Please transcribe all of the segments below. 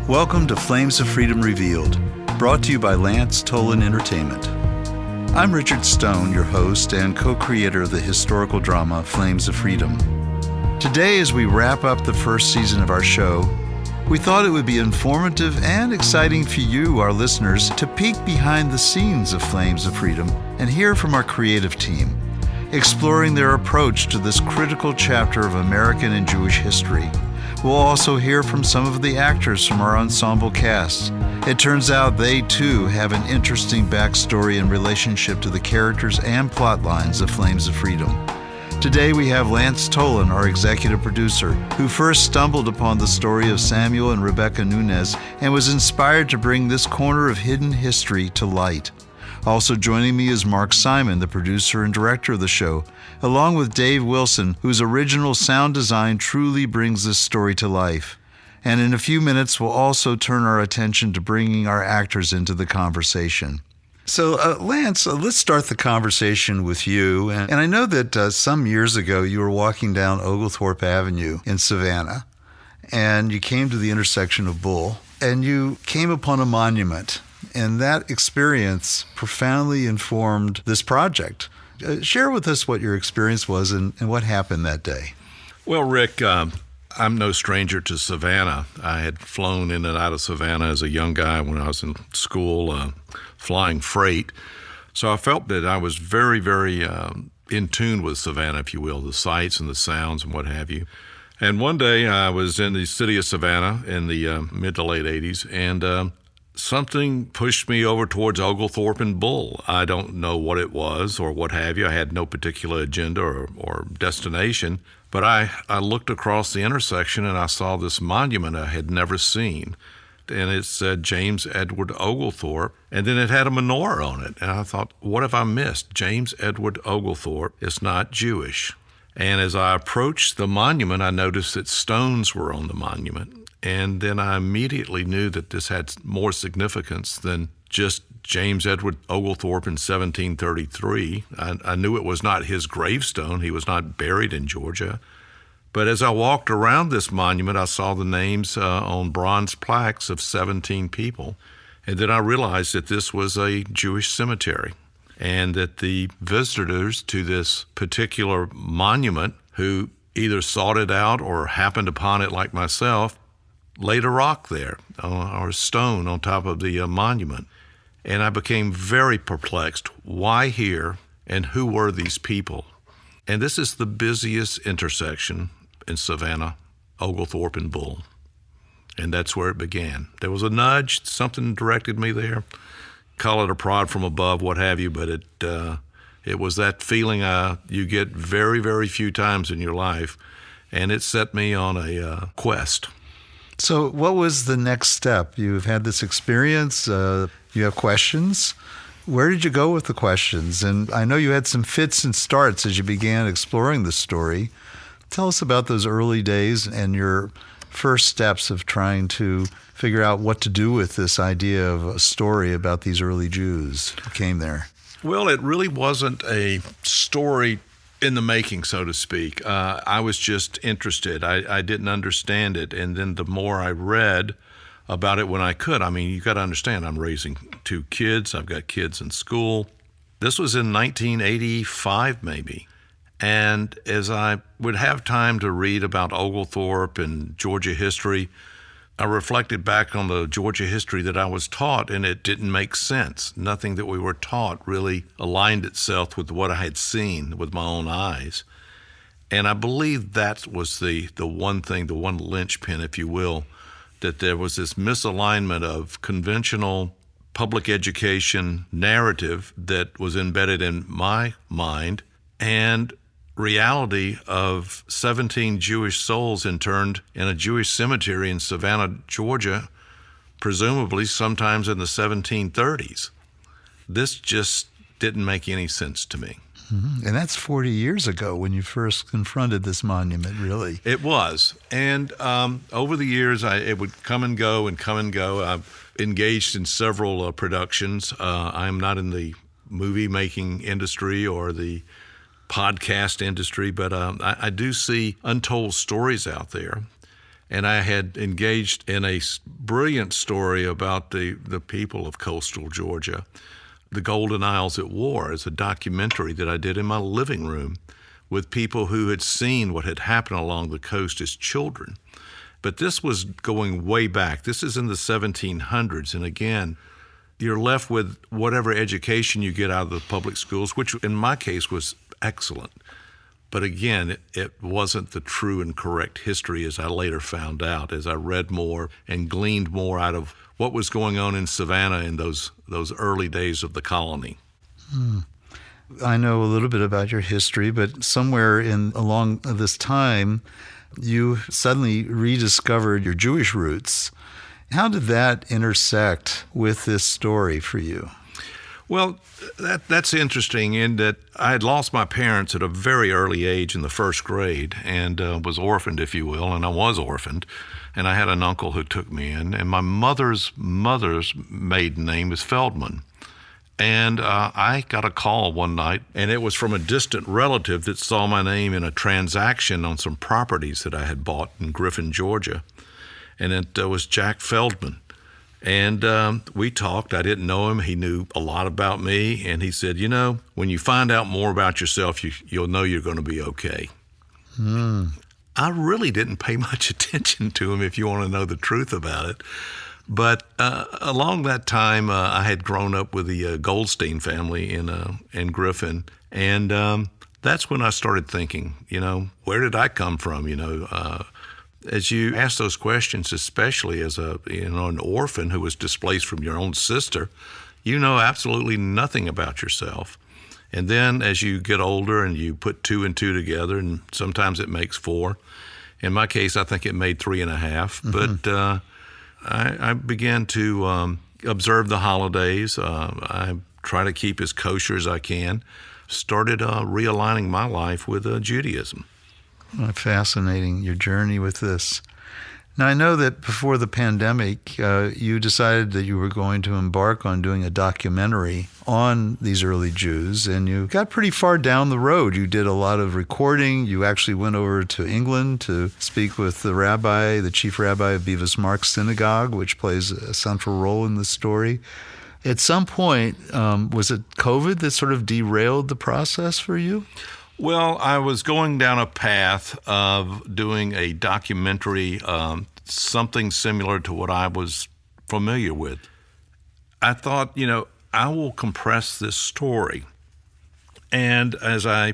Welcome to Flames of Freedom Revealed, brought to you by Lance Tōland Entertainment. I'm Richard Stone, your host and co-creator of the historical drama Flames of Freedom. Today, as we wrap up the first season of our show, we thought it would be informative and exciting for you, our listeners, to peek behind the scenes of Flames of Freedom and hear from our creative team, exploring their approach to this critical chapter of American and Jewish history. We'll also hear from some of the actors from our ensemble cast. It turns out they, too, have an interesting backstory in relationship to the characters and plot lines of Flames of Freedom. Today we have Lance Tōland, our executive producer, who first stumbled upon the story of Samuel and Rebecca Nunez and was inspired to bring this corner of hidden history to light. Also joining me is Mark Simon, the producer and director of the show, along with Dave Wilson, whose original sound design truly brings this story to life. And in a few minutes, we'll also turn our attention to bringing our actors into the conversation. So, Lance, let's start the conversation with you. And I know that some years ago, you were walking down Oglethorpe Avenue in Savannah, and you came to the intersection of Bull, and you came upon a monument. And that experience profoundly informed this project. Share with us what your experience was and what happened that day. Well, Rick, I'm no stranger to Savannah. I had flown in and out of Savannah as a young guy when I was in school, flying freight. So I felt that I was very, very in tune with Savannah, if you will, the sights and the sounds and what have you. And one day I was in the city of Savannah in the mid to late 80s, and something pushed me over towards Oglethorpe and Bull. I don't know what it was or what have you. I had no particular agenda or destination, but I looked across the intersection and I saw this monument I had never seen. And it said James Edward Oglethorpe, and then it had a menorah on it. And I thought, what have I missed? James Edward Oglethorpe is not Jewish. And as I approached the monument, I noticed that stones were on the monument. And then I immediately knew that this had more significance than just James Edward Oglethorpe in 1733. I knew it was not his gravestone. He was not buried in Georgia. But as I walked around this monument, I saw the names on bronze plaques of 17 people. And then I realized that this was a Jewish cemetery and that the visitors to this particular monument who either sought it out or happened upon it like myself laid a rock there, or a stone on top of the monument. And I became very perplexed. Why here, and who were these people? And this is the busiest intersection in Savannah, Oglethorpe and Bull. And that's where it began. There was a nudge, something directed me there. Call it a prod from above, what have you, but it was that feeling you get very, very few times in your life, and it set me on a quest. So what was the next step? You've had this experience, you have questions. Where did you go with the questions? And I know you had some fits and starts as you began exploring the story. Tell us about those early days and your first steps of trying to figure out what to do with this idea of a story about these early Jews who came there. Well, it really wasn't a story in the making, so to speak. I was just interested. I didn't understand it. And then the more I read about it when I could, I mean, you got to understand, I'm raising 2 kids. I've got kids in school. This was in 1985, maybe. And as I would have time to read about Oglethorpe and Georgia history, I reflected back on the Georgia history that I was taught, and it didn't make sense. Nothing that we were taught really aligned itself with what I had seen with my own eyes. And I believe that was the one thing, the one linchpin, if you will, that there was this misalignment of conventional public education narrative that was embedded in my mind and reality of 17 Jewish souls interned in a Jewish cemetery in Savannah, Georgia, presumably sometimes in the 1730s. This just didn't make any sense to me. Mm-hmm. And that's 40 years ago when you first confronted this monument, really. It was. And over the years, it would come and go and come and go. I've engaged in several productions. I'm not in the movie-making industry or the podcast industry, but I do see untold stories out there. And I had engaged in a brilliant story about the people of coastal Georgia, the Golden Isles at War, as a documentary that I did in my living room with people who had seen what had happened along the coast as children. But this was going way back. This is in the 1700s. And again, you're left with whatever education you get out of the public schools, which in my case was excellent. But again, it wasn't the true and correct history, as I later found out, as I read more and gleaned more out of what was going on in Savannah in those early days of the colony. I know a little bit about your history, but somewhere along this time, you suddenly rediscovered your Jewish roots. How did that intersect with this story for you? Well, that's interesting in that I had lost my parents at a very early age in the first grade and was orphaned, if you will, and I was orphaned. And I had an uncle who took me in, and my mother's maiden name is Feldman. And I got a call one night, and it was from a distant relative that saw my name in a transaction on some properties that I had bought in Griffin, Georgia. And it was Jack Feldman. And we talked. I didn't know him. He knew a lot about me. And he said, you know, when you find out more about yourself, you'll know you're going to be okay. I really didn't pay much attention to him, if you want to know the truth about it. But along that time, I had grown up with the Goldstein family in Griffin. And that's when I started thinking, you know, where did I come from, you know? As you ask those questions, especially as an orphan who was displaced from your own sister, you know absolutely nothing about yourself. And then as you get older and you put 2 and 2 together, and sometimes it makes 4. In my case, I think it made 3.5. But I began to observe the holidays. I try to keep as kosher as I can. Started realigning my life with Judaism. Fascinating, your journey with this. Now, I know that before the pandemic, you decided that you were going to embark on doing a documentary on these early Jews, and you got pretty far down the road. You did a lot of recording. You actually went over to England to speak with the chief rabbi of Bevis Marks Synagogue, which plays a central role in the story. At some point, was it COVID that sort of derailed the process for you? Well, I was going down a path of doing a documentary, something similar to what I was familiar with. I thought, you know, I will compress this story. And as I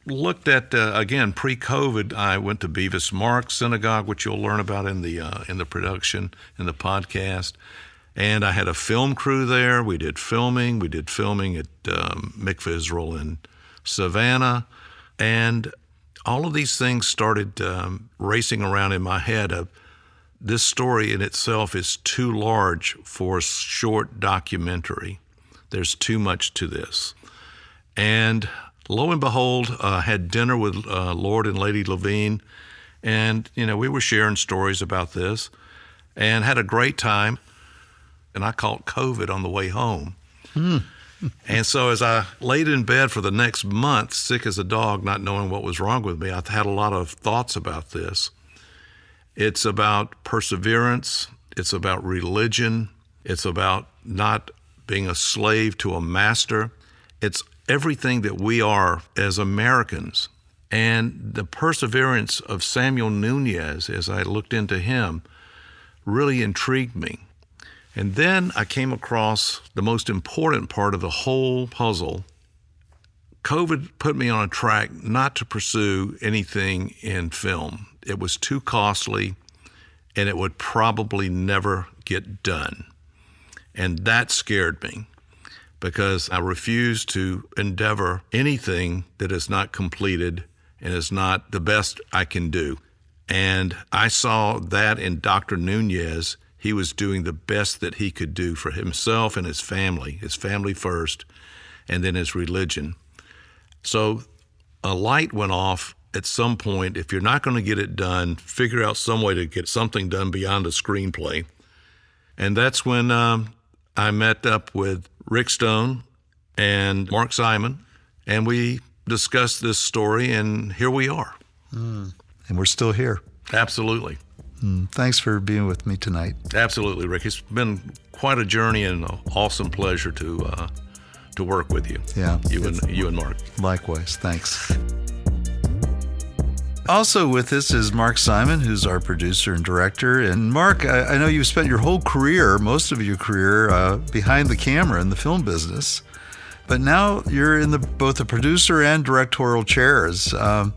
looked at, again, pre-COVID, I went to Bevis Marks Synagogue, which you'll learn about in the production, in the podcast. And I had a film crew there. We did filming. We did filming at Mikveh Israel in Savannah, and all of these things started racing around in my head of this story in itself is too large for a short documentary. There's too much to this. And lo and behold, had dinner with Lord and Lady Levine, and you know, we were sharing stories about this and had a great time, and I caught COVID on the way home. And so as I laid in bed for the next month, sick as a dog, not knowing what was wrong with me, I had a lot of thoughts about this. It's about perseverance. It's about religion. It's about not being a slave to a master. It's everything that we are as Americans. And the perseverance of Samuel Nunez, as I looked into him, really intrigued me. And then I came across the most important part of the whole puzzle. COVID put me on a track not to pursue anything in film. It was too costly, and it would probably never get done. And that scared me because I refuse to endeavor anything that is not completed and is not the best I can do. And I saw that in Dr. Nunez. He was doing the best that he could do for himself and his family first, and then his religion. So a light went off at some point. If you're not going to get it done, figure out some way to get something done beyond a screenplay. And that's when I met up with Rick Stone and Mark Simon, and we discussed this story, and here we are. And we're still here. Absolutely. Thanks for being with me tonight. Absolutely, Rick. It's been quite a journey and an awesome pleasure to work with you. Yeah, you and Mark. Likewise. Thanks. Also with us is Mark Simon, who's our producer and director. And Mark, I know you've spent your whole career, most of your career, behind the camera in the film business, but now you're in both the producer and directorial chairs. A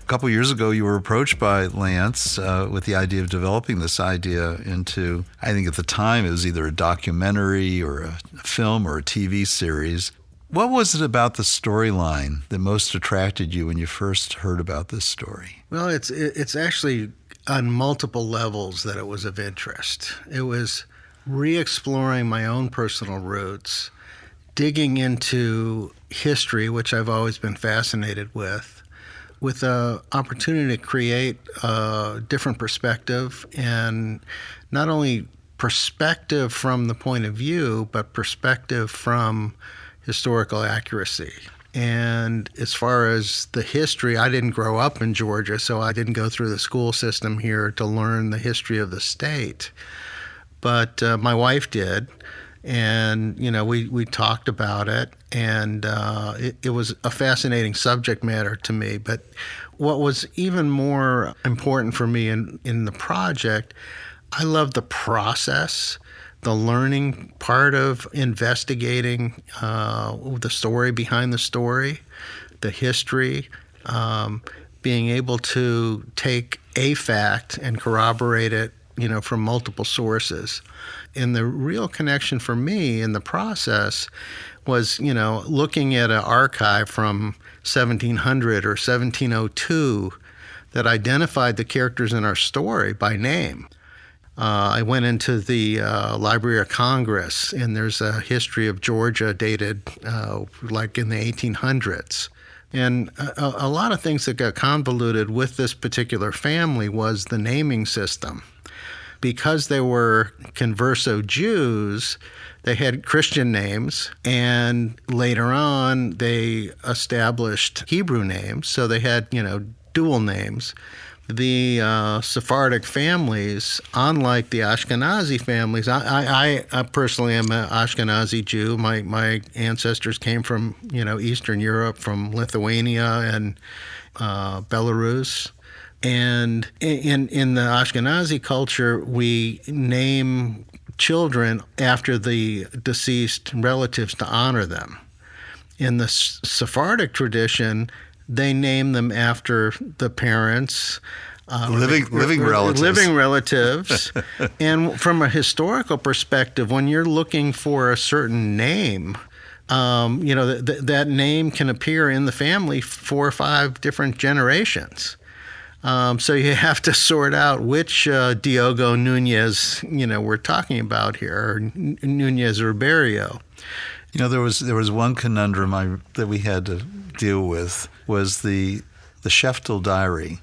couple years ago, you were approached by Lance with the idea of developing this idea into, I think at the time, it was either a documentary or a film or a TV series. What was it about the storyline that most attracted you when you first heard about this story? Well, it's actually on multiple levels that it was of interest. It was re-exploring my own personal roots, digging into history, which I've always been fascinated with an opportunity to create a different perspective, and not only perspective from the point of view, but perspective from historical accuracy. And as far as the history, I didn't grow up in Georgia, so I didn't go through the school system here to learn the history of the state. But my wife did, and we talked about it, and it was a fascinating subject matter to me. But what was even more important for me in the project, I love the process, the learning part of investigating the story behind the story, the history, being able to take a fact and corroborate it, from multiple sources. And the real connection for me in the process was, looking at an archive from 1700 or 1702 that identified the characters in our story by name. I went into the Library of Congress, and there's a history of Georgia dated like in the 1800s. And a lot of things that got convoluted with this particular family was the naming system. Because they were converso Jews, they had Christian names, and later on they established Hebrew names, so they had, dual names. The Sephardic families, unlike the Ashkenazi families, I personally am an Ashkenazi Jew. My ancestors came from, Eastern Europe, from Lithuania and Belarus. And in the Ashkenazi culture, we name children after the deceased relatives to honor them. In the Sephardic tradition, they name them after the parents, living relatives. Living relatives. And from a historical perspective, when you're looking for a certain name, that name can appear in the family 4 or 5 different generations. So you have to sort out which Diogo Nunes, we're talking about here, or Nunez Ribeiro. There was one conundrum that we had to deal with, was the Sheftel diary,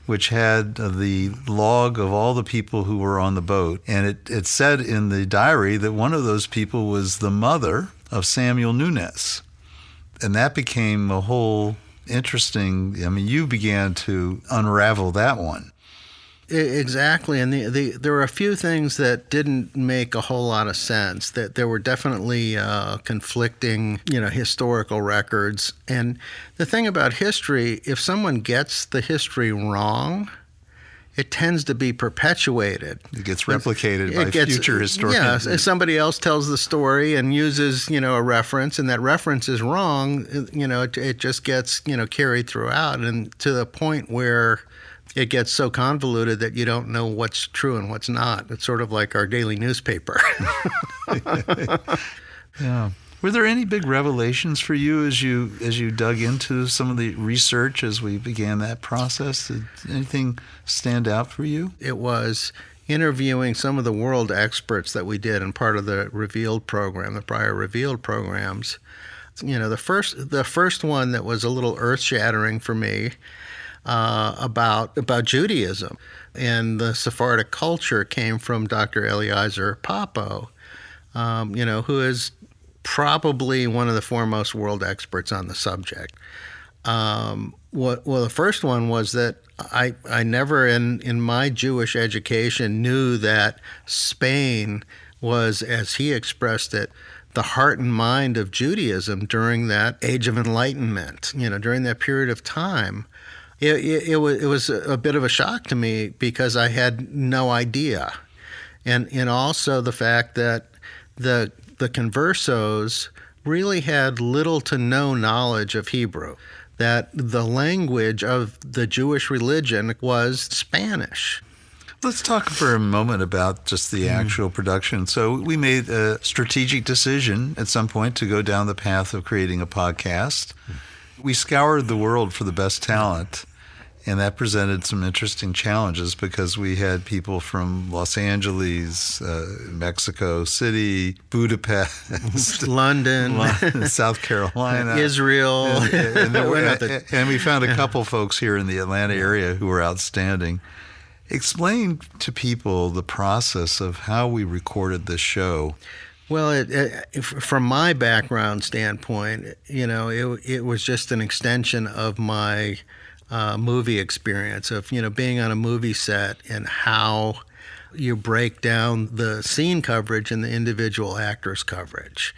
which had the log of all the people who were on the boat. And it said in the diary that one of those people was the mother of Samuel Nunez. And that became a whole interesting, you began to unravel that one. Exactly, and there were a few things that didn't make a whole lot of sense. That there were definitely conflicting, historical records. And the thing about history, if someone gets the history wrong, it tends to be perpetuated. It gets replicated by future historians. Yeah, if somebody else tells the story and uses, a reference, and that reference is wrong, it just gets, carried throughout, and to the point where it gets so convoluted that you don't know what's true and what's not. It's sort of like our daily newspaper. Yeah. Were there any big revelations for you as you dug into some of the research as we began that process? Did anything stand out for you? It was interviewing some of the world experts that we did in part of the Revealed program, the prior Revealed programs. The first one that was a little earth-shattering for me about Judaism and the Sephardic culture came from Dr. Eliezer Papo, who is probably one of the foremost world experts on the subject. Well, the first one was that I never in my Jewish education knew that Spain was, as he expressed it, the heart and mind of Judaism during that Age of Enlightenment, during that period of time. It was a bit of a shock to me because I had no idea. And also the fact that the conversos really had little to no knowledge of Hebrew, that the language of the Jewish religion was Spanish. Let's talk for a moment about just the actual production. So we made a strategic decision at some point to go down the path of creating a podcast. We scoured the world for the best talent, and that presented some interesting challenges because we had people from Los Angeles, Mexico City, Budapest, London, South Carolina, Israel. And we found a couple folks here in the Atlanta area who were outstanding. Explain to people the process of how we recorded this show. Well, from my background standpoint, it was just an extension of my movie experience of, being on a movie set and how you break down the scene coverage and the individual actors' coverage.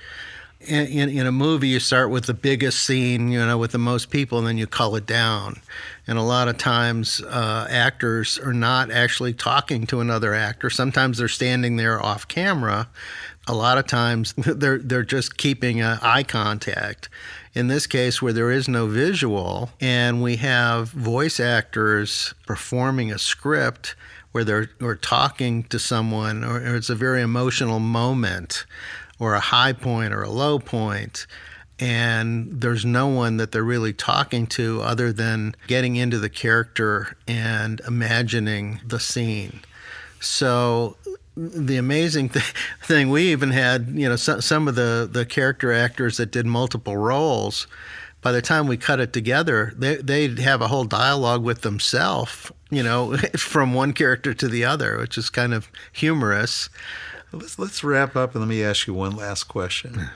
In a movie, you start with the biggest scene, with the most people, and then you cull it down. And a lot of times, actors are not actually talking to another actor. Sometimes they're standing there off camera. A lot of times, they're just keeping eye contact. In this case, where there is no visual, and we have voice actors performing a script where they're talking to someone, or it's a very emotional moment, or a high point or a low point, and there's no one that they're really talking to other than getting into the character and imagining the scene. So the amazing thing, we even had, some of the character actors that did multiple roles, by the time we cut it together, they'd have a whole dialogue with themselves, from one character to the other, which is kind of humorous. Let's wrap up and let me ask you one last question.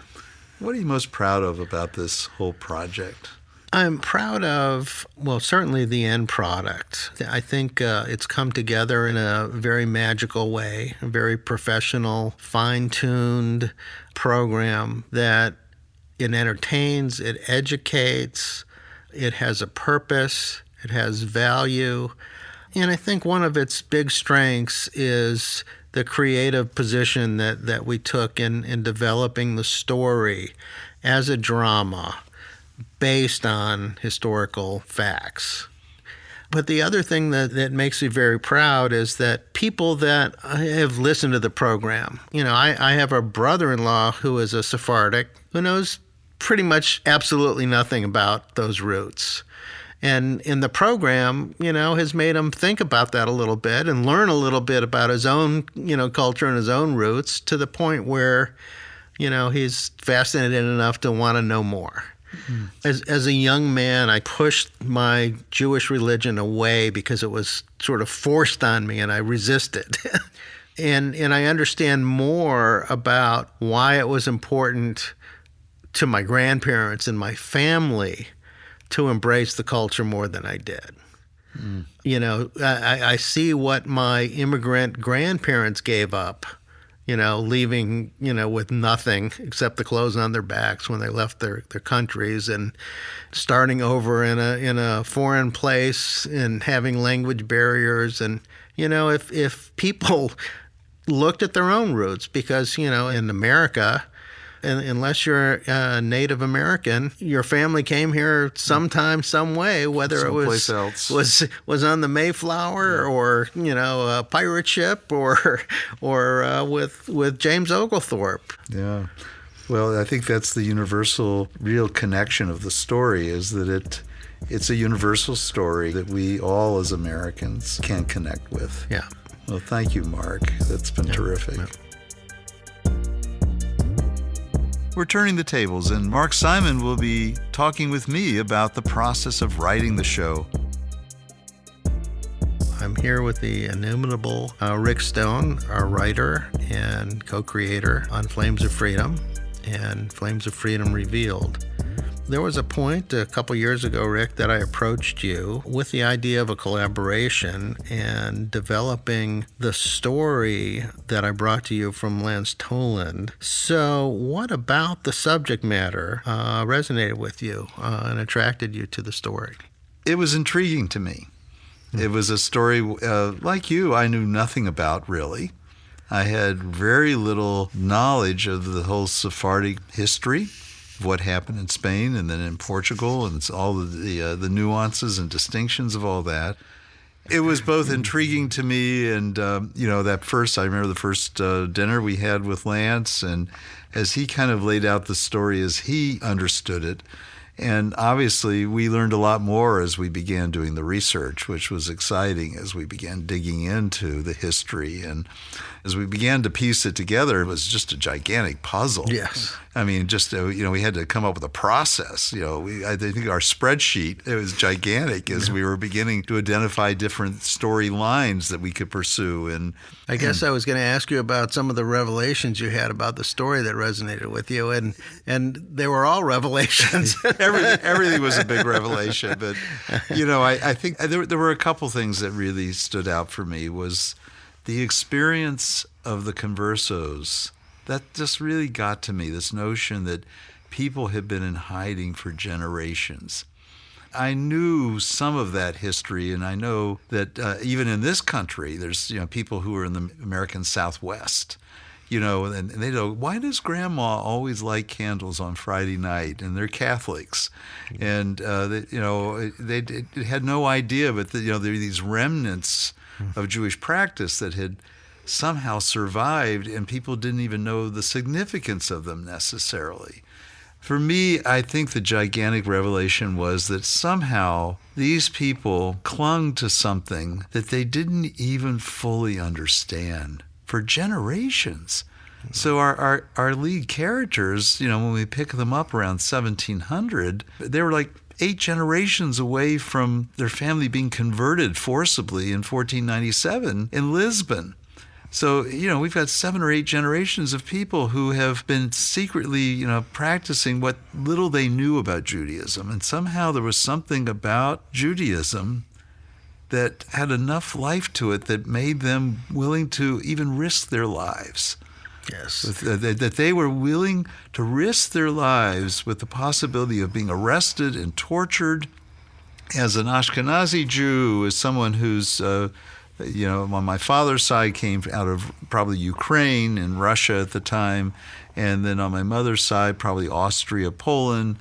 What are you most proud of about this whole project? I'm proud of, certainly the end product. I think it's come together in a very magical way, a very professional, fine-tuned program that it entertains, it educates, it has a purpose, it has value. And I think one of its big strengths is the creative position that we took in developing the story as a drama based on historical facts. But the other thing that makes me very proud is that people that have listened to the program, I have a brother-in-law who is a Sephardic who knows pretty much absolutely nothing about those roots. And in the program, has made him think about that a little bit and learn a little bit about his own, culture and his own roots to the point where, he's fascinated enough to want to know more. Mm-hmm. As a young man, I pushed my Jewish religion away because it was sort of forced on me and I resisted. and I understand more about why it was important to my grandparents and my family to embrace the culture more than I did. Mm. I see what my immigrant grandparents gave up, leaving, with nothing except the clothes on their backs when they left their countries and starting over in a foreign place and having language barriers. And, if people looked at their own roots, because, in America, and unless you're a Native American, your family came here sometime, some way, whether it was on the Mayflower or a pirate ship or with James Oglethorpe. Yeah, well, I think that's the universal, real connection of the story is that it's a universal story that we all as Americans can connect with. Yeah. Well, thank you, Mark. That's been terrific. Yeah. We're turning the tables, and Mark Simon will be talking with me about the process of writing the show. I'm here with the inimitable Rick Stone, our writer and co-creator on Flames of Freedom and Flames of Freedom Revealed. There was a point a couple years ago, Rick, that I approached you with the idea of a collaboration and developing the story that I brought to you from lands Tōland. So what about the subject matter resonated with you and attracted you to the story? It was intriguing to me. It was a story, like you, I knew nothing about, really. I had very little knowledge of the whole Sephardic history, of what happened in Spain and then in Portugal, and it's all the nuances and distinctions of all that. It was both intriguing to me and, I remember the first dinner we had with Lance, and as he kind of laid out the story as he understood it. And obviously, we learned a lot more as we began doing the research, which was exciting as we began digging into the history. And as we began to piece it together, it was just a gigantic puzzle. Yes. I mean, we had to come up with a process. I think our spreadsheet, it was gigantic as we were beginning to identify different storylines that we could pursue. And I guess I was going to ask you about some of the revelations you had about the story that resonated with you, and they were all revelations. Everything was a big revelation. But, I think there were a couple things that really stood out for me was the experience of the conversos. That just really got to me, this notion that people had been in hiding for generations. I knew some of that history, and I know that even in this country, there's people who are in the American Southwest, and they go, why does Grandma always light candles on Friday night? And they're Catholics, and they had no idea, but there are these remnants of Jewish practice that had somehow survived, and people didn't even know the significance of them necessarily. For me, I think the gigantic revelation was that somehow these people clung to something that they didn't even fully understand for generations. So our lead characters, when we pick them up around 1700, they were like 8 generations away from their family being converted forcibly in 1497 in Lisbon. So, we've got 7 or 8 generations of people who have been secretly, practicing what little they knew about Judaism. And somehow there was something about Judaism that had enough life to it that made them willing to even risk their lives. Yes. That they were willing to risk their lives with the possibility of being arrested and tortured. As an Ashkenazi Jew, as someone who's on my father's side came out of probably Ukraine and Russia at the time, and then on my mother's side, probably Austria, Poland.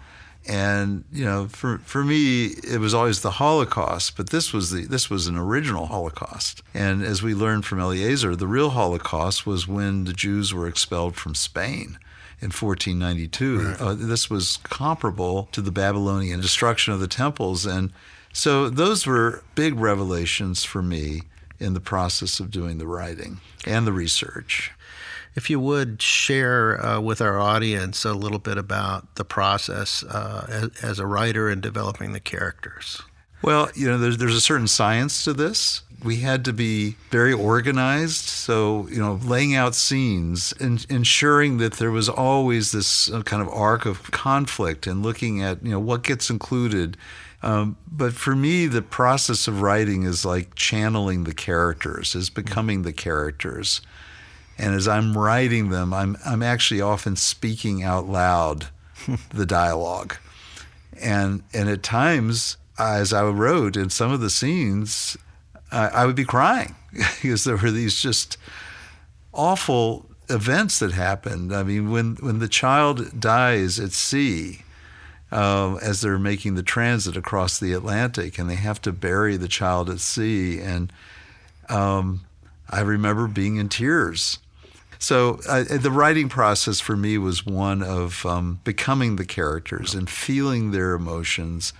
And, for me, it was always the Holocaust, but this was an original Holocaust. And as we learned from Eliezer, the real Holocaust was when the Jews were expelled from Spain in 1492. Right. This was comparable to the Babylonian destruction of the temples. And so those were big revelations for me in the process of doing the writing and the research. If you would share with our audience a little bit about the process as a writer in developing the characters. Well, there's a certain science to this. We had to be very organized, so, laying out scenes and ensuring that there was always this kind of arc of conflict and looking at, what gets included. But for me, the process of writing is like channeling the characters, is becoming the characters. And as I'm writing them, I'm actually often speaking out loud the dialogue. And at times, as I wrote in some of the scenes, I would be crying because there were these just awful events that happened. I mean, when the child dies at sea, as they're making the transit across the Atlantic, and they have to bury the child at sea, and I remember being in tears. So the writing process for me was one of becoming the characters and feeling their emotions.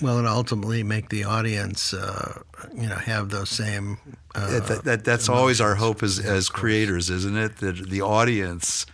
Well, and ultimately make the audience, have those same. That's always our hope as creators, isn't it? That the audience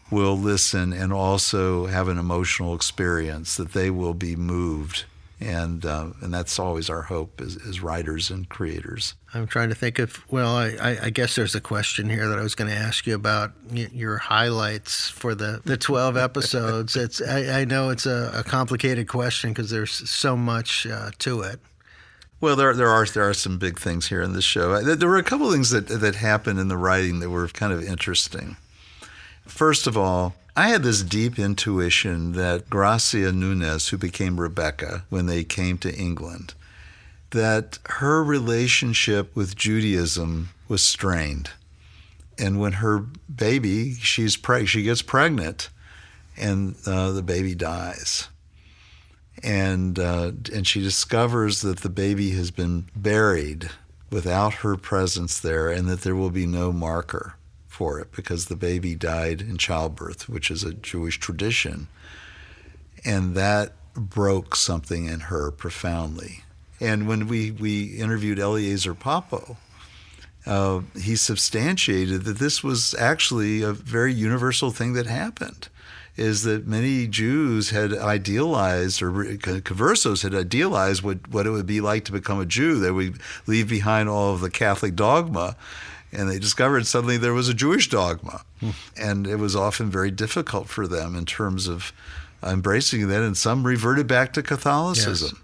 will listen and also have an emotional experience, that they will be moved And that's always our hope as writers and creators. I'm trying to think of, well, I guess there's a question here that I was going to ask you about your highlights for the 12 episodes. I know it's a complicated question because there's so much to it. Well, there are some big things here in this show. There were a couple of things that happened in the writing that were kind of interesting. First of all, I had this deep intuition that Gracia Nunez, who became Rebecca when they came to England, that her relationship with Judaism was strained. And when her baby, she gets pregnant, and the baby dies. And she discovers that the baby has been buried without her presence there, and that there will be no marker for it because the baby died in childbirth, which is a Jewish tradition. And that broke something in her profoundly. And when we interviewed Eliezer Papo, he substantiated that this was actually a very universal thing that happened, is that many Jews had idealized, or conversos had idealized what it would be like to become a Jew. They would leave behind all of the Catholic dogma, and they discovered suddenly there was a Jewish dogma. And it was often very difficult for them in terms of embracing that, and some reverted back to Catholicism.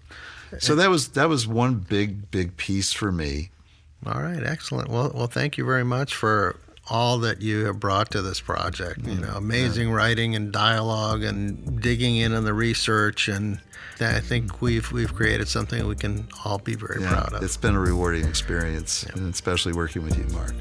Yes. So that was one big piece for me. All right, excellent. Well, thank you very much for all that you have brought to this project. Amazing writing and dialogue and digging in on the research, and I think we've created something we can all be very proud of. It's been a rewarding experience, and especially working with you, Mark.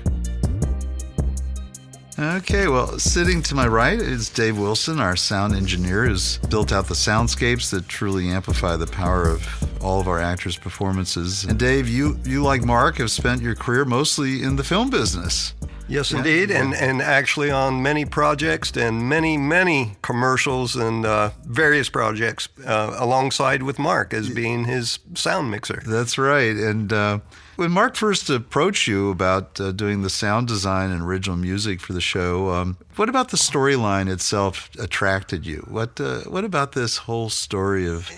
Okay, well, sitting to my right is Dave Wilson, our sound engineer, who's built out the soundscapes that truly amplify the power of all of our actors' performances. And Dave, you like Mark, have spent your career mostly in the film business. Yes, indeed, and actually on many projects and many commercials and various projects alongside with Mark as being his sound mixer. That's right. And when Mark first approached you about doing the sound design and original music for the show, what about the storyline itself attracted you? What about this whole story of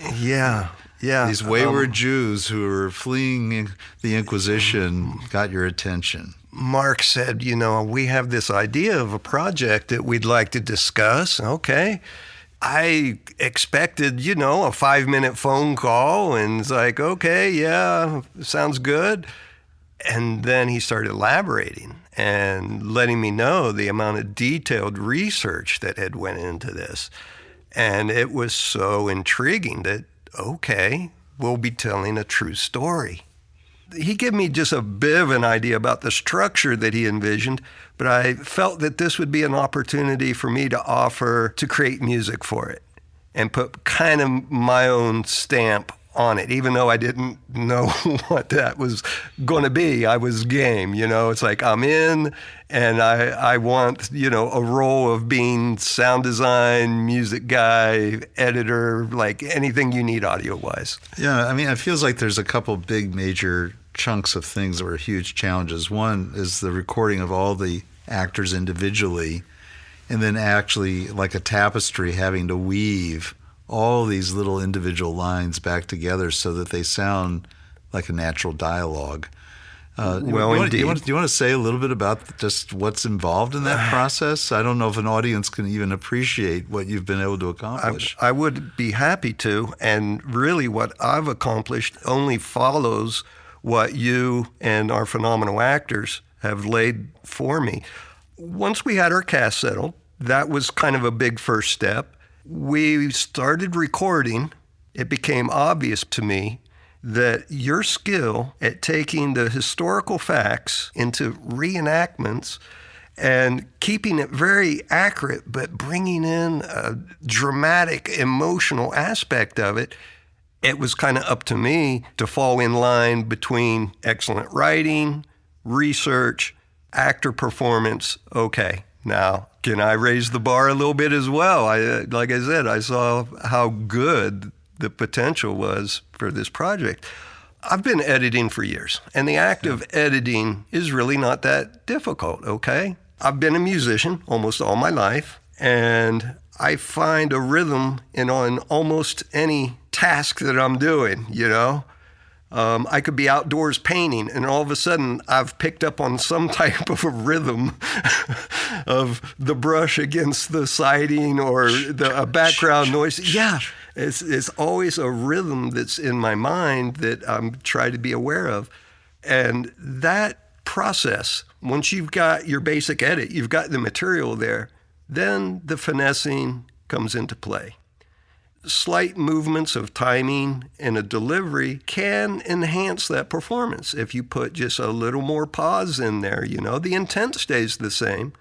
these wayward Jews who were fleeing the Inquisition got your attention? Mark said, we have this idea of a project that we'd like to discuss. Okay. I expected, a 5-minute phone call, and it's like, okay, yeah, sounds good. And then he started elaborating and letting me know the amount of detailed research that had went into this. And it was so intriguing that, okay, we'll be telling a true story. He gave me just a bit of an idea about the structure that he envisioned, but I felt that this would be an opportunity for me to offer to create music for it and put kind of my own stamp on it. Even though I didn't know what that was going to be, I was game. It's like I'm in, and I want, a role of being sound design, music guy, editor, like anything you need audio-wise. Yeah, I mean, it feels like there's a couple big major chunks of things that were huge challenges. One is the recording of all the actors individually, and then actually like a tapestry having to weave all these little individual lines back together so that they sound like a natural dialogue. Indeed. Do you want to say a little bit about just what's involved in that process? I don't know if an audience can even appreciate what you've been able to accomplish. I would be happy to, and really what I've accomplished only follows what you and our phenomenal actors have laid for me. Once we had our cast settled, that was kind of a big first step. We started recording. It became obvious to me that your skill at taking the historical facts into reenactments and keeping it very accurate, but bringing in a dramatic, emotional aspect of it, it was kind of up to me to fall in line between excellent writing, research, actor performance. Okay, now can I raise the bar a little bit as well? Like I said, I saw how good the potential was for this project. I've been editing for years, and the act of editing is really not that difficult, okay? I've been a musician almost all my life, and I find a rhythm in almost any task that I'm doing, you know. I could be outdoors painting, and all of a sudden I've picked up on some type of a rhythm of the brush against the siding or a background noise. Yeah, it's always a rhythm that's in my mind that I'm trying to be aware of. And that process, once you've got your basic edit, you've got the material there, then the finessing comes into play. Slight movements of timing and a delivery can enhance that performance. If you put just a little more pause in there, you know, the intent stays the same,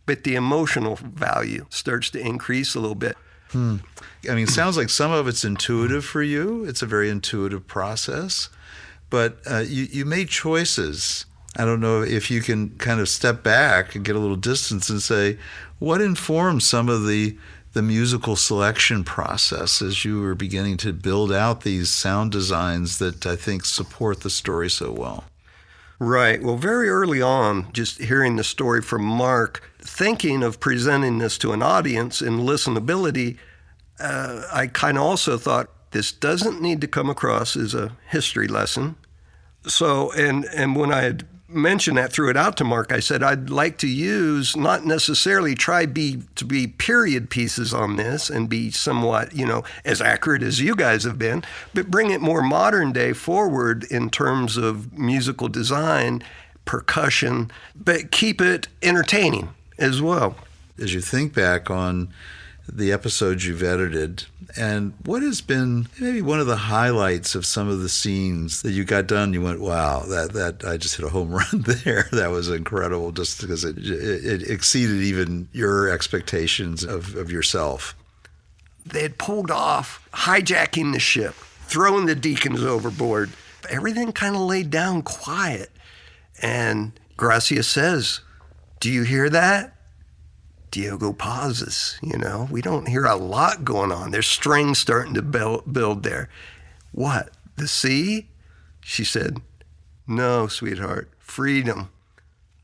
but the emotional value starts to increase a little bit. I mean, it sounds like some of it's intuitive for you. It's a very intuitive process, but you made choices. I don't know if you can kind of step back and get a little distance and say, what informed some of the musical selection process as you were beginning to build out these sound designs that I think support the story so well? Right. Well, very early on, just hearing the story from Mark, thinking of presenting this to an audience and listenability, I kind of also thought this doesn't need to come across as a history lesson. So, and when I had mentioned that, threw it out to Mark, I said, I'd like to use, not necessarily try to be period pieces on this and be somewhat, you know, as accurate as you guys have been, but bring it more modern day forward in terms of musical design, percussion, but keep it entertaining as well. As you think back on the episodes you've edited, and what has been maybe one of the highlights of some of the scenes that you got done, you went, wow, that I just hit a home run there. That was incredible, just because it exceeded even your expectations of yourself. They had pulled off hijacking the ship, throwing the deacons overboard. Everything kind of laid down quiet. And Gracia says, "Do you hear that?" Diogo pauses, you know. We don't hear a lot going on. There's strings starting to build there. What, the sea? She said, "No, sweetheart, freedom."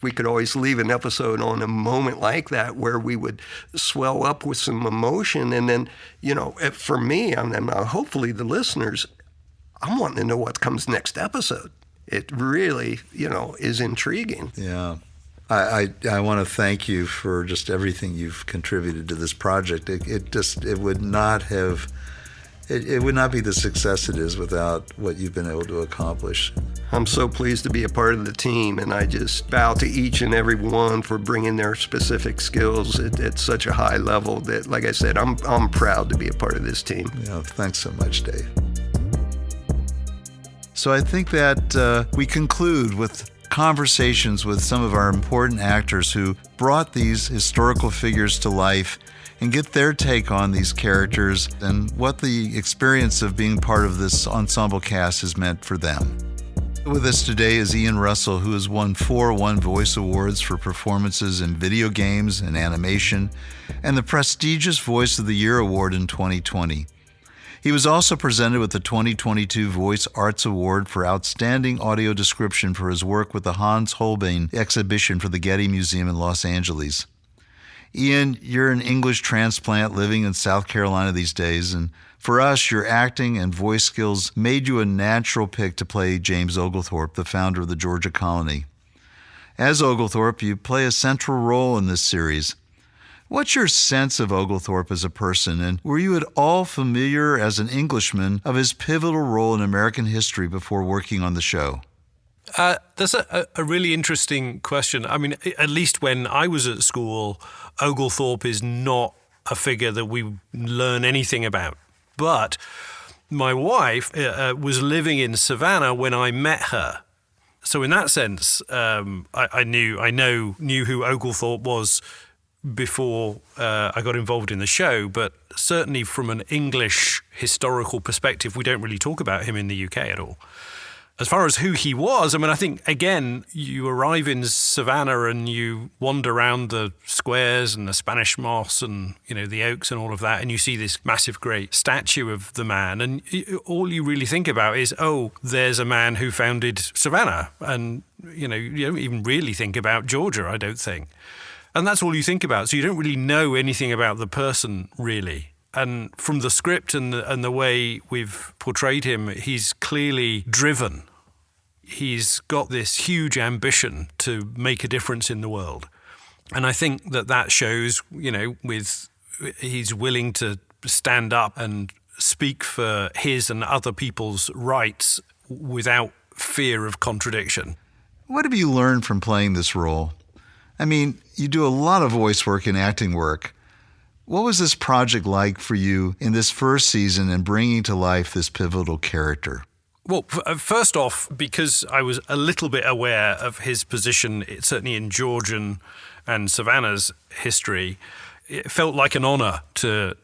We could always leave an episode on a moment like that where we would swell up with some emotion. And then, you know, for me, and hopefully the listeners, I'm wanting to know what comes next episode. It really, you know, is intriguing. Yeah. I want to thank you for just everything you've contributed to this project. It would not be the success it is without what you've been able to accomplish. I'm so pleased to be a part of the team, and I just bow to each and every one for bringing their specific skills at such a high level that, like I said, I'm proud to be a part of this team. Yeah, thanks so much, Dave. So I think that we conclude with conversations with some of our important actors who brought these historical figures to life and get their take on these characters and what the experience of being part of this ensemble cast has meant for them. With us today is Ian Russell, who has won 4 One Voice Awards for performances in video games and animation, and the prestigious Voice of the Year Award in 2020. He was also presented with the 2022 Voice Arts Award for Outstanding Audio Description for his work with the Hans Holbein exhibition for the Getty Museum in Los Angeles. Ian, you're an English transplant living in South Carolina these days, and for us, your acting and voice skills made you a natural pick to play James Oglethorpe, the founder of the Georgia colony. As Oglethorpe, you play a central role in this series. What's your sense of Oglethorpe as a person, and were you at all familiar as an Englishman of his pivotal role in American history before working on the show? That's a really interesting question. I mean, at least when I was at school, Oglethorpe is not a figure that we learn anything about. But my wife was living in Savannah when I met her. So in that sense, I knew who Oglethorpe was before I got involved in the show, but certainly from an English historical perspective, we don't really talk about him in the UK at all. As far as who he was, I mean, I think, again, you arrive in Savannah and you wander around the squares and the Spanish moss and, you know, the oaks and all of that, and you see this massive, great statue of the man, and all you really think about is, oh, there's a man who founded Savannah, and, you don't even really think about Georgia, I don't think. And that's all you think about, so you don't really know anything about the person, really. And from the script and the way we've portrayed him, he's clearly driven. He's got this huge ambition to make a difference in the world. And I think that shows, with he's willing to stand up and speak for his and other people's rights without fear of contradiction. What have you learned from playing this role? I mean, you do a lot of voice work and acting work. What was this project like for you in this first season and bringing to life this pivotal character? Well, first off, because I was a little bit aware of his position, certainly in Georgian and Savannah's history, it felt like an honor to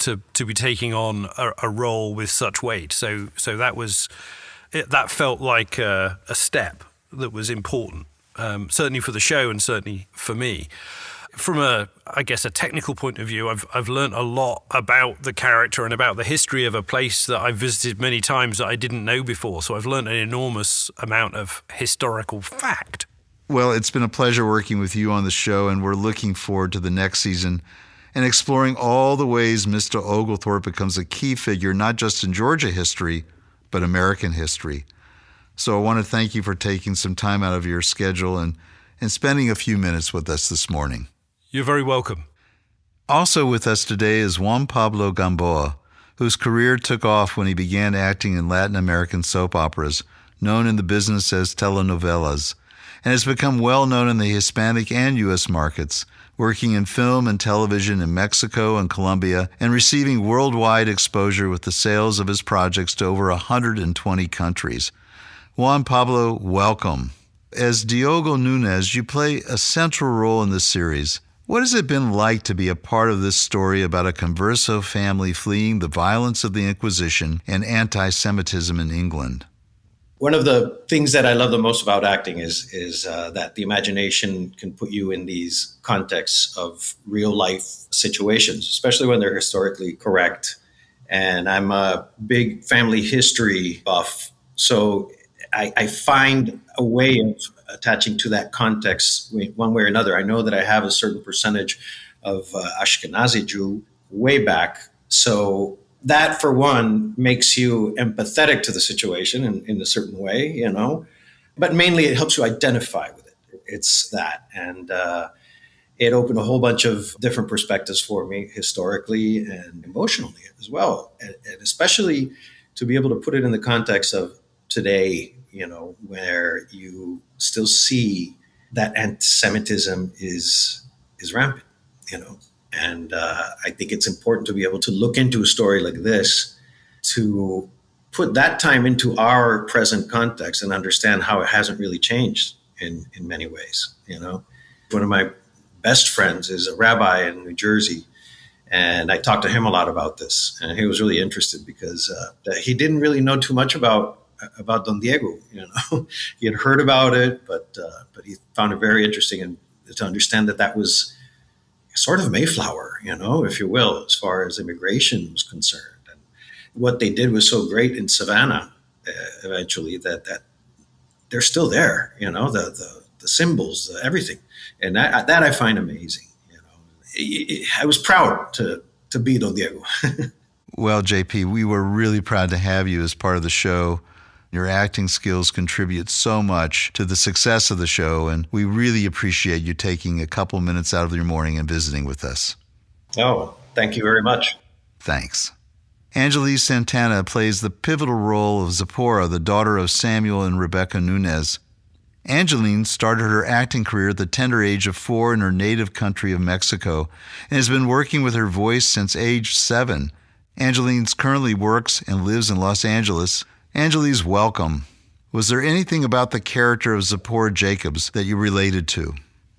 be taking on a role with such weight. So that felt like a step that was important, certainly for the show and certainly for me. From a technical point of view, I've learned a lot about the character and about the history of a place that I've visited many times that I didn't know before. So I've learned an enormous amount of historical fact. Well, it's been a pleasure working with you on the show, and we're looking forward to the next season and exploring all the ways Mr. Oglethorpe becomes a key figure, not just in Georgia history, but American history. So I want to thank you for taking some time out of your schedule and spending a few minutes with us this morning. You're very welcome. Also with us today is Juan-Pablo Gamboa, whose career took off when he began acting in Latin American soap operas, known in the business as telenovelas, and has become well known in the Hispanic and U.S. markets, working in film and television in Mexico and Colombia, and receiving worldwide exposure with the sales of his projects to over 120 countries. Juan-Pablo, welcome. As Diogo Nunes, you play a central role in this series. What has it been like to be a part of this story about a Converso family fleeing the violence of the Inquisition and anti-Semitism in England? One of the things that I love the most about acting is that the imagination can put you in these contexts of real life situations, especially when they're historically correct. And I'm a big family history buff, so I find a way of attaching to that context one way or another. I know that I have a certain percentage of Ashkenazi Jew way back. So that, for one, makes you empathetic to the situation in a certain way, But mainly it helps you identify with it. It's that. And it opened a whole bunch of different perspectives for me, historically and emotionally as well. And especially to be able to put it in the context of today, where you still see that anti-Semitism is rampant, And I think it's important to be able to look into a story like this, to put that time into our present context and understand how it hasn't really changed in many ways, One of my best friends is a rabbi in New Jersey, and I talked to him a lot about this, and he was really interested because he didn't really know too much about Don Diego. He had heard about it, but he found it very interesting and to understand that was sort of Mayflower, if you will, as far as immigration was concerned. And what they did was so great in Savannah, eventually, that they're still there, the symbols, everything. And that I find amazing. I was proud to be Don Diego. Well, JP, we were really proud to have you as part of the show. Your acting skills contribute so much to the success of the show, and we really appreciate you taking a couple minutes out of your morning and visiting with us. Oh, thank you very much. Thanks. Angelines Santaña plays the pivotal role of Zipporah, the daughter of Samuel and Rebecca Nunez. Angelines started her acting career at the tender age of 4 in her native country of Mexico and has been working with her voice since age 7. Angelines currently works and lives in Los Angeles. Angelines, welcome. Was there anything about the character of Zipporah Jacobs that you related to?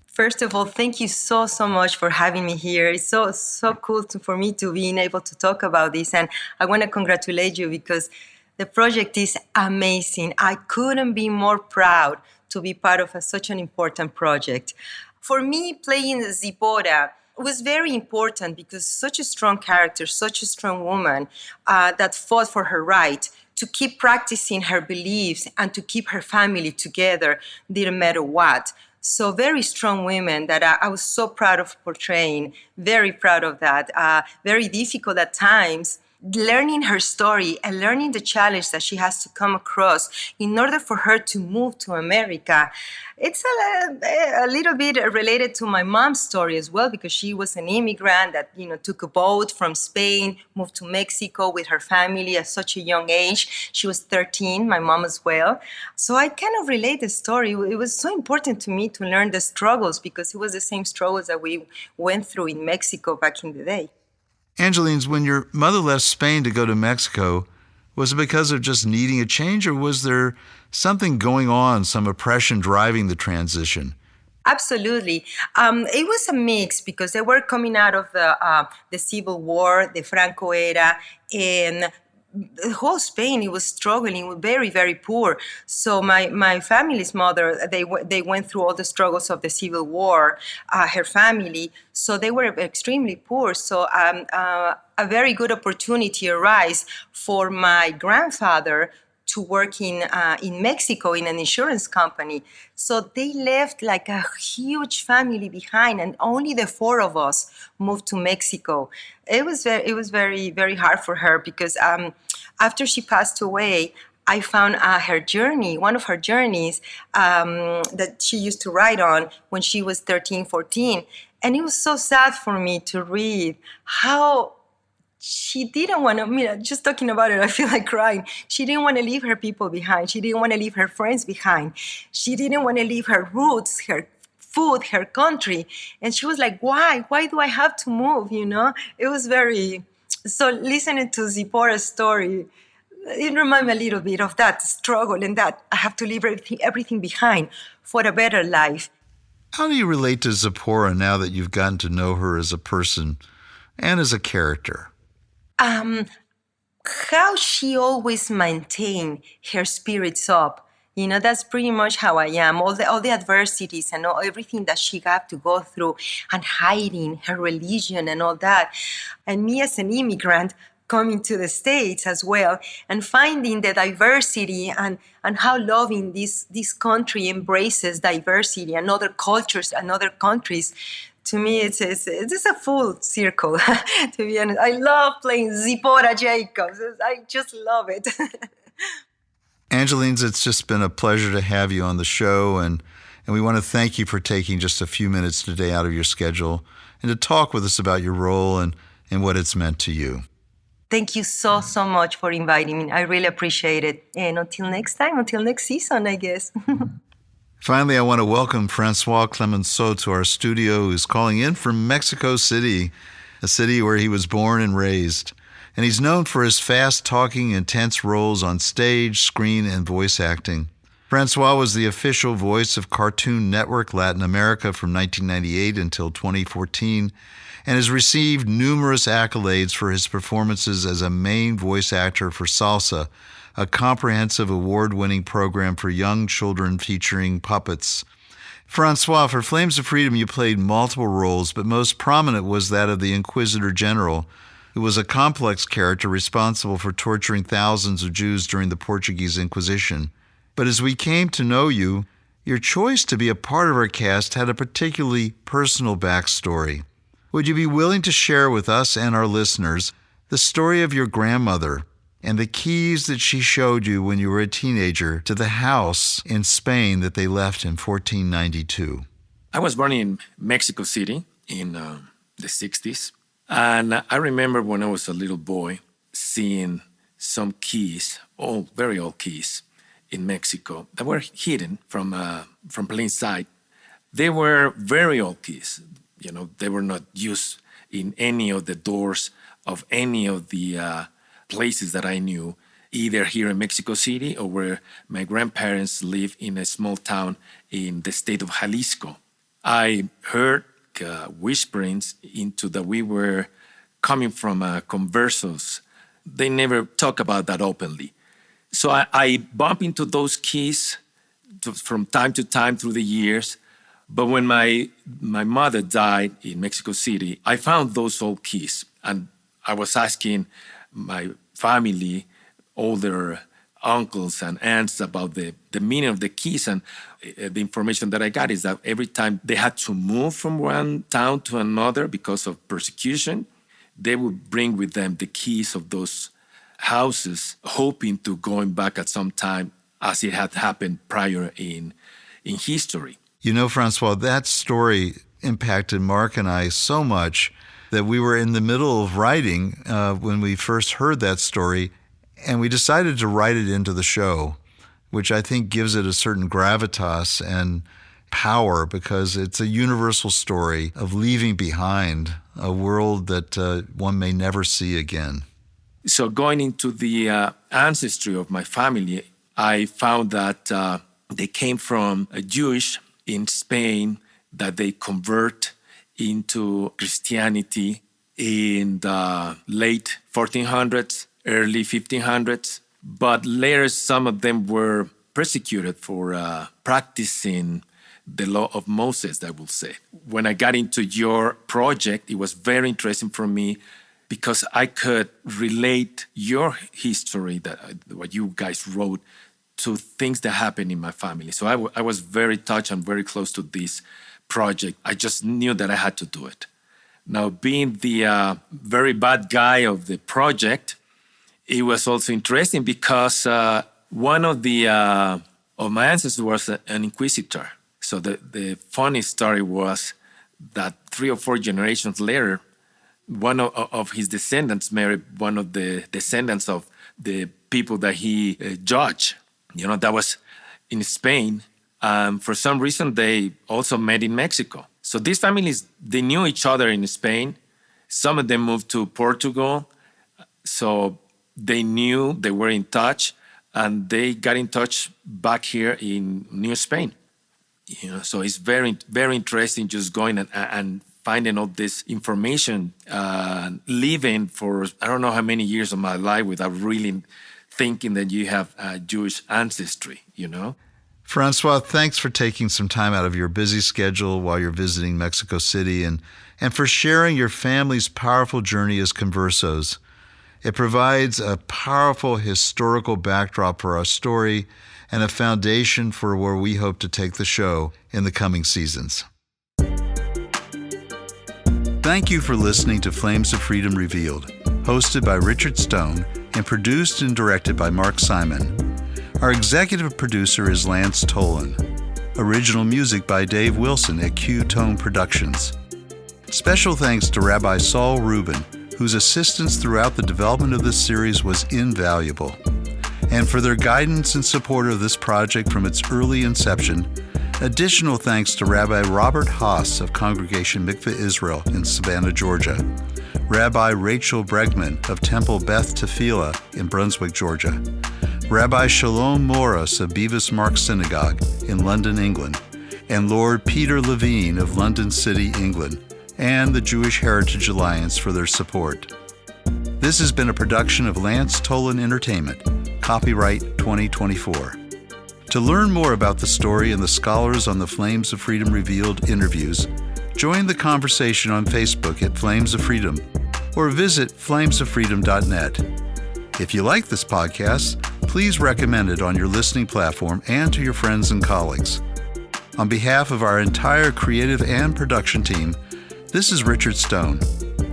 First of all, thank you so much for having me here. It's so cool for me to be able to talk about this. And I want to congratulate you because the project is amazing. I couldn't be more proud to be part of such an important project. For me, playing Zipporah was very important because such a strong character, such a strong woman that fought for her right to keep practicing her beliefs and to keep her family together, didn't matter what. So very strong women that I was so proud of portraying, very proud of that. Very difficult at times. Learning her story and learning the challenge that she has to come across in order for her to move to America. It's a little bit related to my mom's story as well, because she was an immigrant that, took a boat from Spain, moved to Mexico with her family at such a young age. She was 13, my mom as well. So I kind of relate the story. It was so important to me to learn the struggles, because it was the same struggles that we went through in Mexico back in the day. Angelines, when your mother left Spain to go to Mexico, was it because of just needing a change, or was there something going on, some oppression driving the transition? Absolutely. It was a mix, because they were coming out of the Civil War, the Franco era, and the whole Spain, it was struggling, very, very poor. So my family's mother, they went through all the struggles of the Civil War, her family. So they were extremely poor. So a very good opportunity arose for my grandfather to work in Mexico in an insurance company. So they left like a huge family behind, and only the four of us moved to Mexico. It was very, very hard for her, because after she passed away, I found her journey, one of her journeys that she used to write on when she was 13, 14. And it was so sad for me to read how she didn't want to, just talking about it, I feel like crying. She didn't want to leave her people behind. She didn't want to leave her friends behind. She didn't want to leave her roots, her food, her country. And she was like, why? Why do I have to move, It was very... So listening to Zipporah's story, it reminded me a little bit of that struggle, and that I have to leave everything behind for a better life. How do you relate to Zipporah now that you've gotten to know her as a person and as a character? How she always maintained her spirits up. That's pretty much how I am. All the adversities and everything that she got to go through, and hiding her religion and all that. And me as an immigrant coming to the States as well, and finding the diversity and how loving this country embraces diversity and other cultures and other countries. To me, it's a full circle, to be honest. I love playing Zipporah Jacobs. I just love it. Angelines, it's just been a pleasure to have you on the show, and we want to thank you for taking just a few minutes today out of your schedule and to talk with us about your role and what it's meant to you. Thank you so much for inviting me. I really appreciate it. And until next time, until next season, I guess. Finally, I want to welcome Francois Clemenceau to our studio, who's calling in from Mexico City, a city where he was born and raised. And he's known for his fast-talking, intense roles on stage, screen, and voice acting. Francois was the official voice of Cartoon Network Latin America from 1998 until 2014, and has received numerous accolades for his performances as a main voice actor for Salsa, a comprehensive award-winning program for young children featuring puppets. Francois, for Flames of Freedom, you played multiple roles, but most prominent was that of the Inquisitor General, who was a complex character responsible for torturing thousands of Jews during the Portuguese Inquisition. But as we came to know you, your choice to be a part of our cast had a particularly personal backstory. Would you be willing to share with us and our listeners the story of your grandmother and the keys that she showed you when you were a teenager to the house in Spain that they left in 1492? I was born in Mexico City in the 60s. And I remember when I was a little boy seeing some keys, very old keys, in Mexico that were hidden from plain sight. They were very old keys. They were not used in any of the doors of any of the places that I knew, either here in Mexico City or where my grandparents lived in a small town in the state of Jalisco. I heard whisperings into that we were coming from conversos. They never talk about that openly. So I bump into those keys from time to time through the years. But when my mother died in Mexico City, I found those old keys. And I was asking my family, older uncles and aunts about the meaning of the keys. And the information that I got is that every time they had to move from one town to another because of persecution, they would bring with them the keys of those houses, hoping to going back at some time as it had happened prior in history. You know, Francois, that story impacted Mark and I so much that we were in the middle of writing when we first heard that story, and we decided to write it into the show, which I think gives it a certain gravitas and power because it's a universal story of leaving behind a world that one may never see again. So going into the ancestry of my family, I found that they came from a Jewish in Spain that they convert into Christianity in the late 1400s, early 1500s. But later, some of them were persecuted for practicing the law of Moses, I will say. When I got into your project, it was very interesting for me because I could relate your history, what you guys wrote, to things that happened in my family. So I was very touched and very close to this project. I just knew that I had to do it. Now, being the very bad guy of the project, it was also interesting because one of my ancestors was an inquisitor. So the funny story was that 3 or 4 generations later, one of his descendants married one of the descendants of the people that he judged. You know, that was in Spain. For some reason, they also met in Mexico. So these families, they knew each other in Spain. Some of them moved to Portugal. So they knew, they were in touch, and they got in touch back here in New Spain. You know, so it's very, very interesting just going and finding all this information, living for I don't know how many years of my life without really thinking that you have a Jewish ancestry, you know? Francois, thanks for taking some time out of your busy schedule while you're visiting Mexico City and for sharing your family's powerful journey as conversos. It provides a powerful historical backdrop for our story and a foundation for where we hope to take the show in the coming seasons. Thank you for listening to Flames of Freedom Revealed, hosted by Richard Stone and produced and directed by Mark Simon. Our executive producer is Lance Tōland. Original music by Dave Wilson at Q-Tone Productions. Special thanks to Rabbi Saul Rubin, whose assistance throughout the development of this series was invaluable. And for their guidance and support of this project from its early inception, additional thanks to Rabbi Robert Haas of Congregation Mikveh Israel in Savannah, Georgia, Rabbi Rachel Bregman of Temple Beth Tefillah in Brunswick, Georgia, Rabbi Shalom Morris of Beavis Mark Synagogue in London, England, and Lord Peter Levine of London City, England, and the Jewish Heritage Alliance for their support. This has been a production of Lance Tōland Entertainment, copyright 2024. To learn more about the story and the scholars on the Flames of Freedom Revealed interviews, join the conversation on Facebook at Flames of Freedom or visit flamesoffreedom.net. If you like this podcast, please recommend it on your listening platform and to your friends and colleagues. On behalf of our entire creative and production team, this is Richard Stone.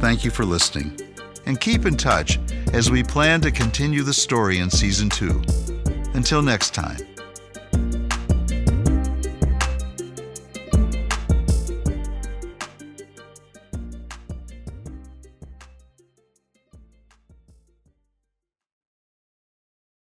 Thank you for listening. And keep in touch as we plan to continue the story in Season 2. Until next time.